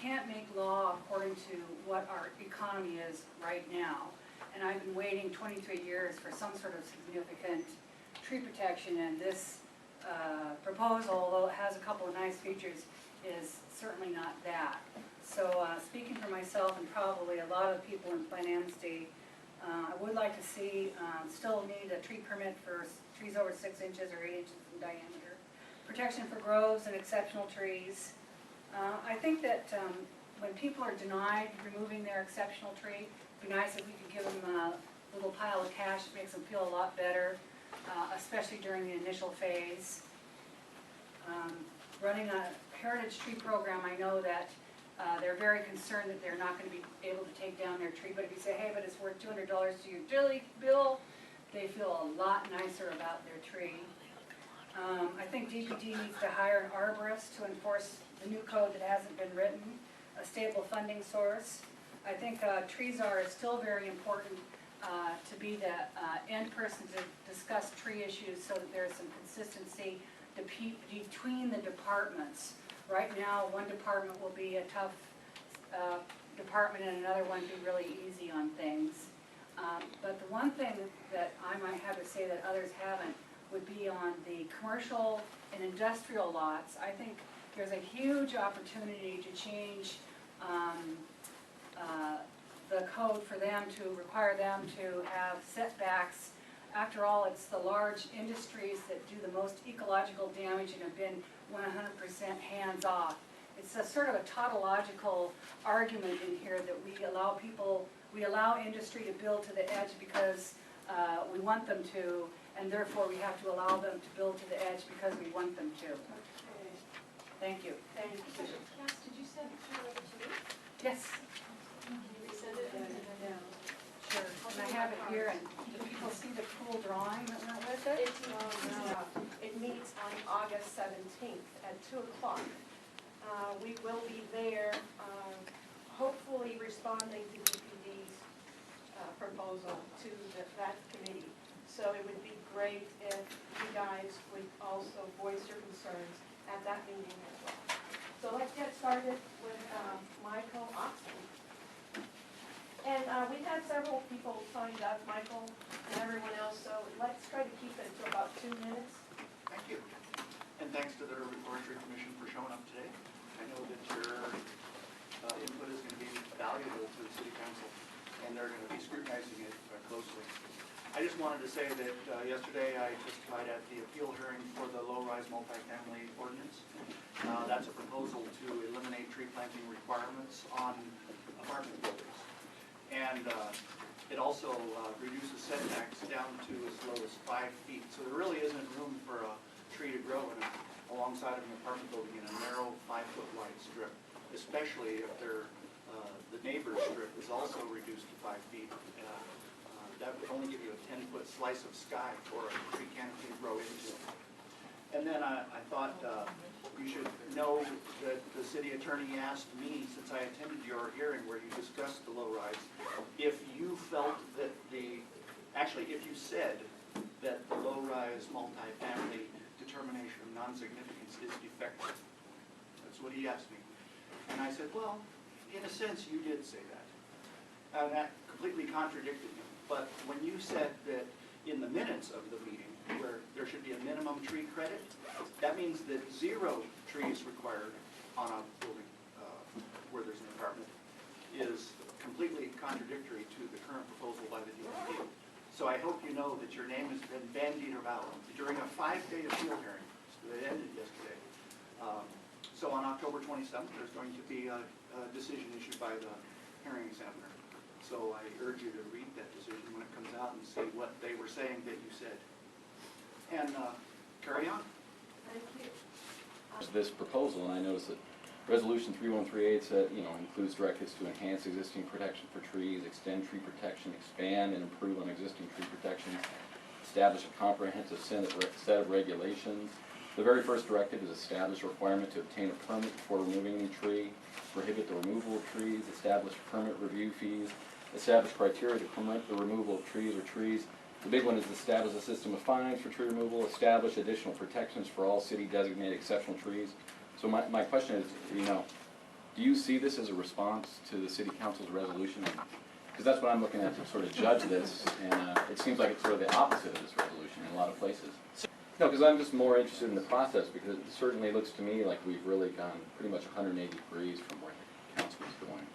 can't make law according to what our economy is right now. And I've been waiting 23 years for some sort of significant tree protection, and this proposal, although it has a couple of nice features, is certainly not that. So speaking for myself and probably a lot of people in Plain Amnesty, I would like to see, still need a tree permit for trees over 6 inches or 8 inches in diameter. Protection for groves and exceptional trees. I think that when people are denied removing their exceptional tree, it'd be nice if we could give them a little pile of cash. It makes them feel a lot better, especially during the initial phase. Running a heritage tree program, I know that they're very concerned that they're not going to be able to take down their tree, but if you say, hey, but it's worth $200 to your utility bill, they feel a lot nicer about their tree. I think DPD needs to hire an arborist to enforce the new code that hasn't been written, a stable funding source. I think trees are still very important to be the end person to discuss tree issues so that there's some consistency between the departments. Right now, one department will be a tough department and another one be really easy on things. But the one thing that I might have to say that others haven't would be on the commercial and industrial lots. I think there's a huge opportunity to change the code for them, to require them to have setbacks. After all, it's the large industries that do the most ecological damage and have been 100% hands-off. It's a sort of a tautological argument in here that we allow industry to build to the edge because we want them to, and therefore we have to allow them to build to the edge because we want them to. Okay. Thank you. Thank you. Cass, did you send it over to me? Yes. Can you resend it? Yeah. Sure. And I have it here, and do people see the cool drawing that went with it? It meets on August 17th at 2 o'clock. We will be there, hopefully responding to DPD's proposal to that committee. So it would be great if you guys would also voice your concerns at that meeting as well. So let's get started with Michael Oxman. And we've had several people signed up, Michael and everyone else, so let's try to keep it to about 2 minutes. Thank you. And thanks to the Forestry Commission for showing up today. I know that your input is going to be valuable to the City Council, and they're going to be scrutinizing it closely. I just wanted to say that yesterday I testified at the appeal hearing for the low-rise multifamily ordinance. That's a proposal to eliminate tree planting requirements on apartment buildings. And it also reduces setbacks down to as low as 5 feet. So there really isn't room for a tree to grow alongside of an apartment building in a narrow 5-foot wide strip, especially if the neighbor's strip is also reduced to 5 feet. That would only give you a 10-foot slice of sky for a tree canopy to grow into. And then I thought you should know that the city attorney asked me, since I attended your hearing where you discussed the low-rise, if you felt that if you said that the low-rise multifamily determination of non-significance is defective. That's what he asked me. And I said, well, in a sense, you did say that. And that completely contradicted me. But when you said that in the minutes of the meeting, where there should be a minimum tree credit, that means that 0 trees required on a building where there's an apartment is completely contradictory to the current proposal by the DPD. So I hope you know that your name has been bandied about during a 5-day appeal hearing that ended yesterday. So on October 27th, there's going to be a decision issued by the hearing examiner. So I urge you to read that decision when it comes out and see what they were saying that you said. And carry on. Thank you. This proposal, and I noticed that Resolution 3138 said, includes directives to enhance existing protection for trees, extend tree protection, expand and improve on existing tree protections, establish a comprehensive set of regulations. The very first directive is establish a requirement to obtain a permit before removing any tree, prohibit the removal of trees, establish permit review fees, establish criteria to permit the removal of trees or trees. The big one is establish a system of fines for tree removal, establish additional protections for all city designated exceptional trees. So my question is, do you see this as a response to the city council's resolution? Because that's what I'm looking at to sort of judge this, and it seems like it's sort of the opposite of this resolution in a lot of places. No, because I'm just more interested in the process, because it certainly looks to me like we've really gone pretty much 180 degrees from where the council was going.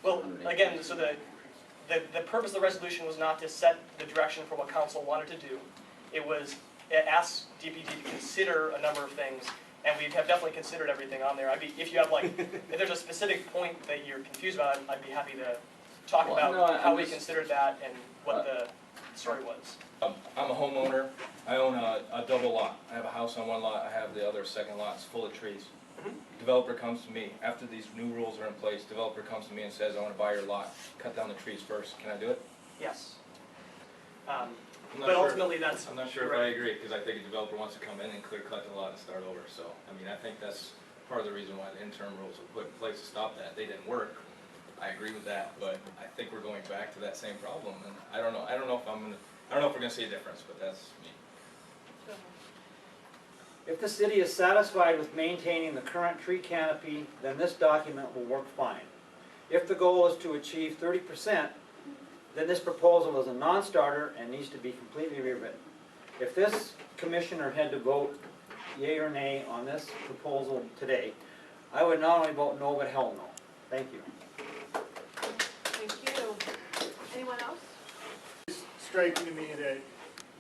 Well, again, so the purpose of the resolution was not to set the direction for what council wanted to do. It asked DPD to consider a number of things, and we have definitely considered everything on there. If you have if there's a specific point that you're confused about, I'd be happy to talk about how we considered that and what the story was. I'm a homeowner. I own a double lot. I have a house on one lot. I have the other second lot. It's full of trees. Developer comes to me after these new rules are in place. Developer comes to me and says, "I want to buy your lot. Cut down the trees first. Can I do it?" Yes. I'm not But sure- ultimately, that's. I'm not sure if I agree, because I think a developer wants to come in and clear cut the lot and start over. So, I mean, I think that's part of the reason why the interim rules were put in place to stop that. They didn't work. I agree with that, but I think we're going back to that same problem. And I don't know if we're gonna see a difference, but that's me. If the city is satisfied with maintaining the current tree canopy, then this document will work fine. If the goal is to achieve 30%, then this proposal is a non-starter and needs to be completely rewritten. If this commissioner had to vote yea or nay on this proposal today, I would not only vote no, but hell no. Thank you. Thank you. Anyone else? It's striking to me that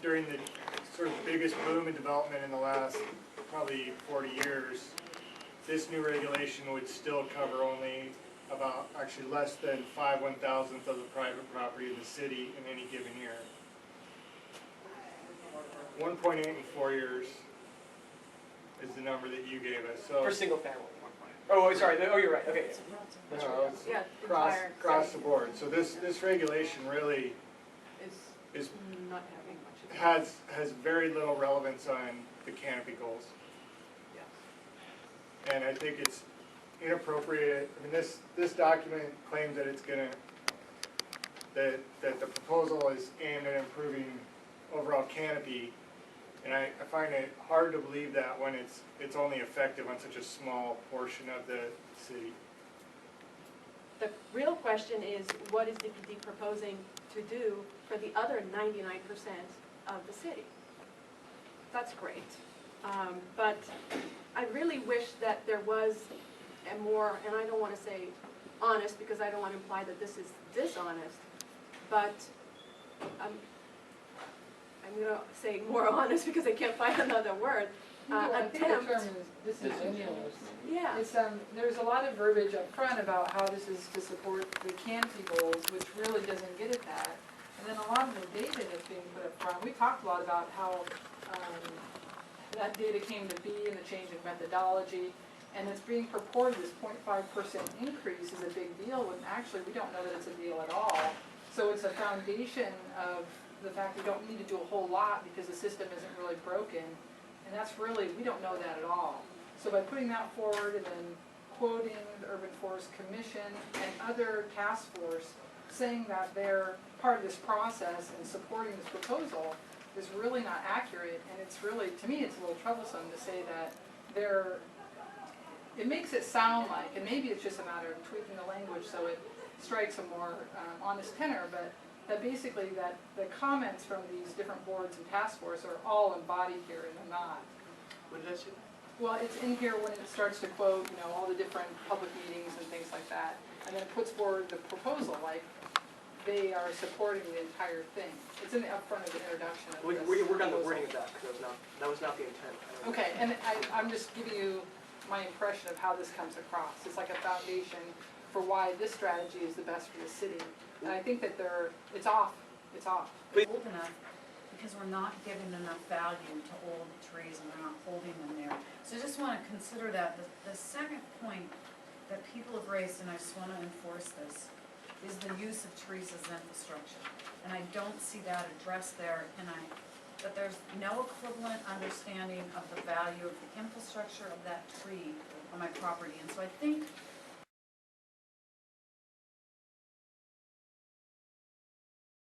during the sort of biggest boom in development in the last probably 40 years, this new regulation would still cover only about, actually less than 1/thousandth of the private property in the city in any given year. 1.8 in 4 years is the number that you gave us, so. For single family. Oh, sorry. Oh, you're right. Okay. You know, it's Yeah, across the board. So this regulation really is not having much of has very little relevance on the canopy goals. And I think it's inappropriate. I mean, this document claims that it's gonna, that the proposal is aimed at improving overall canopy. And I find it hard to believe that when it's only effective on such a small portion of the city. The real question is, what is DPD proposing to do for the other 99% of the city? That's great. But I really wish that there was a more, and I don't want to say honest, because I don't want to imply that this is dishonest, but I'm going to say more honest because I can't find another word. I think the Attempt. term is disingenuous. Yeah. It's, there's a lot of verbiage up front about how this is to support the canopy goals, which really doesn't get at that. And then a lot of the data that's being put up front, we talked a lot about how that data came to be and the change in methodology, and it's being purported this 0.5% increase is a big deal, when actually we don't know that it's a deal at all. So it's a foundation of the fact we don't need to do a whole lot because the system isn't really broken, and that's really, we don't know that at all. So by putting that forward and then quoting the Urban Forest Commission and other task force saying that they're part of this process and supporting this proposal is really not accurate, and it's really, to me, it's a little troublesome to say that they're, it makes it sound like, and maybe it's just a matter of tweaking the language so it strikes a more honest tenor, but that basically that the comments from these different boards and task force are all embodied here and they're not. What did I say? Well, it's in here when it starts to quote, you know, all the different public meetings and things like that, and then it puts forward the proposal, like they are supporting the entire thing. It's in the upfront of the introduction of We this work on the proposal. wording of that because that was not the intent. Okay, and I'm just giving you my impression of how this comes across. It's like a foundation for why this strategy is the best for the city. And I think that it's off. Old enough because we're not giving enough value to old trees and we're not holding them there. So I just want to consider that. The second point that people have raised, and I just want to enforce this, is the use of trees as infrastructure. And I don't see that addressed there, but there's no equivalent understanding of the value of the infrastructure of that tree on my property. And so I think